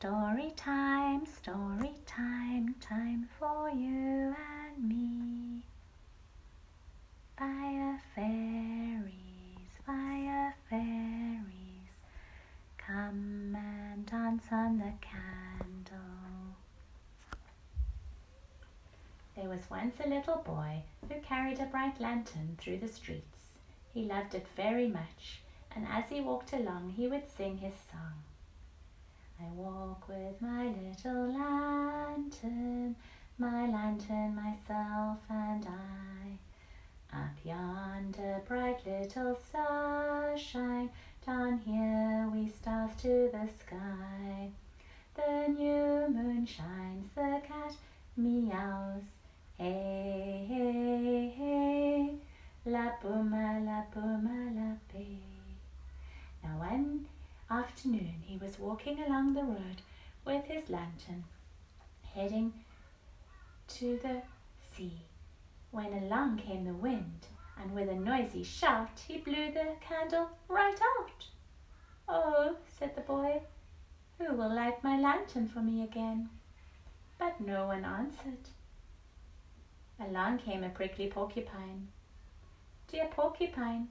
story time for you and me. Fire fairies, come and dance on the candle. There was once a little boy who carried a bright lantern through the streets. He loved it very much, and as he walked along he would sing his song. I walk with my little lantern, myself and I. Up yonder bright little star shine, down here we stars to the sky. The new moon shines, the cat meows, hey, hey, hey, la puma, la pay. Now one afternoon he was walking along the road with his lantern, heading to the sea, when along came the wind, and with a noisy shout he blew the candle right out. Oh, said the boy, who will light my lantern for me again? But no one answered. Along came a prickly porcupine. Dear porcupine,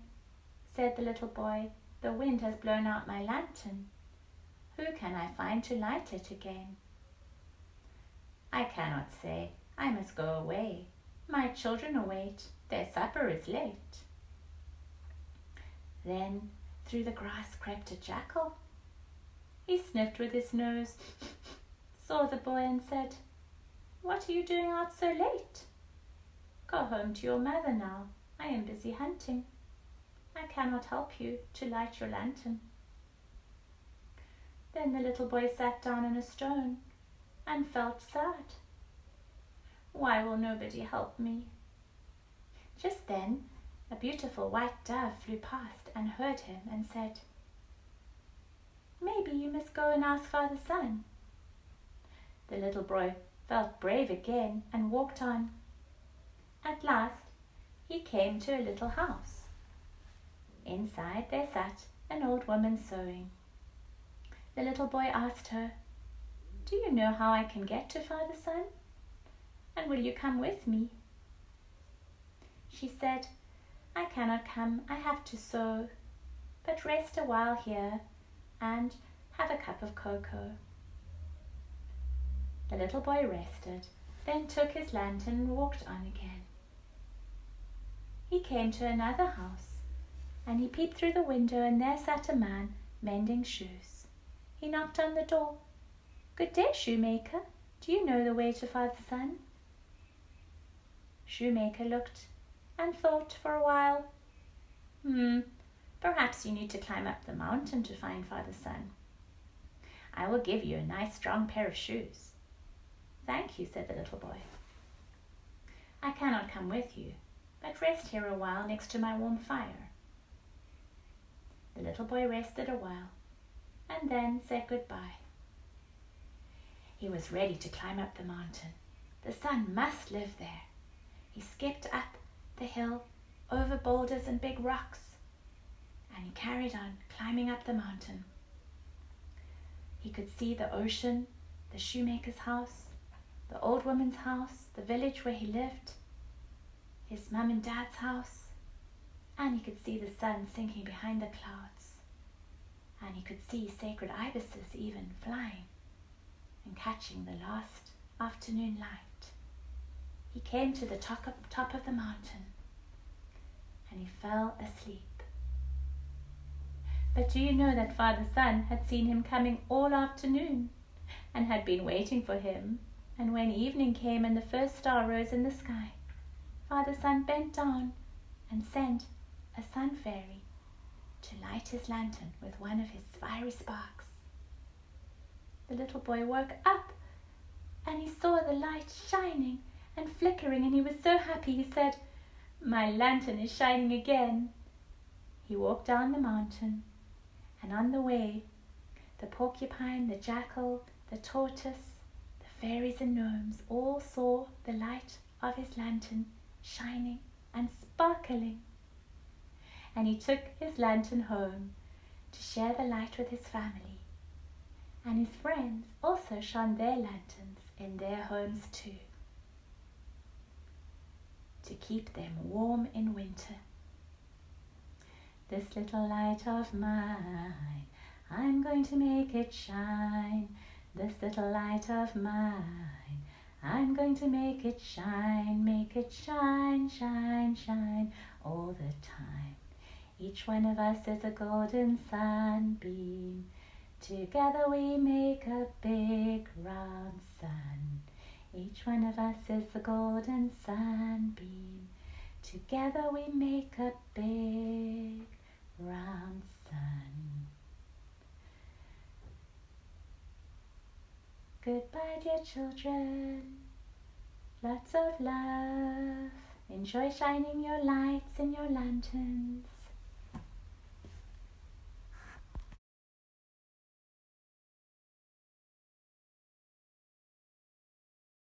said the little boy, the wind has blown out my lantern. Who can I find to light it again? I cannot say. I must go away. My children await. Their supper is late. Then through the grass crept a jackal. He sniffed with his nose, saw the boy and said, What are you doing out so late? Go home to your mother now. I am busy hunting. I cannot help you to light your lantern. Then the little boy sat down on a stone and felt sad. Why will nobody help me? Just then a beautiful white dove flew past and heard him and said, Maybe you must go and ask Father Sun. The little boy felt brave again and walked on. At last he came to a little house. Inside there sat an old woman sewing. The little boy asked her, Do you know how I can get to Father Sun? And will you come with me? She said, I cannot come, I have to sew, but rest a while here and have a cup of cocoa. The little boy rested, then took his lantern and walked on again. He came to another house, and he peeped through the window, and there sat a man mending shoes. He knocked on the door. Good day, shoemaker. Do you know the way to Father Sun? Shoemaker looked and thought for a while. Perhaps you need to climb up the mountain to find Father Sun. I will give you a nice strong pair of shoes. Thank you, said the little boy. I cannot come with you, but rest here a while next to my warm fire. The little boy rested a while and then said goodbye. He was ready to climb up the mountain. The sun must live there. He skipped up the hill, over boulders and big rocks, and he carried on climbing up the mountain. He could see the ocean, the shoemaker's house, the old woman's house, the village where he lived, his mum and dad's house, and he could see the sun sinking behind the clouds, and he could see sacred ibises even flying and catching the last afternoon light. He came to the top of the mountain and he fell asleep. But do you know that Father Sun had seen him coming all afternoon and had been waiting for him? And when evening came and the first star rose in the sky, Father Sun bent down and sent a sun fairy to light his lantern with one of his fiery sparks. The little boy woke up and he saw the light shining and flickering, and he was so happy he said, My lantern is shining again. He walked down the mountain, and on the way the porcupine, the jackal, the tortoise, the fairies and gnomes all saw the light of his lantern shining and sparkling. And he took his lantern home to share the light with his family. and his friends also shone their lanterns in their homes too, to keep them warm in winter. This little light of mine, I'm going to make it shine. This little light of mine, I'm going to make it shine, shine, shine all the time. Each one of us is a golden sunbeam. Together we make a big round sun. Each one of us is a golden sunbeam. Together we make a big round sun. Goodbye, dear children. Lots of love. Enjoy shining your lights and your lanterns.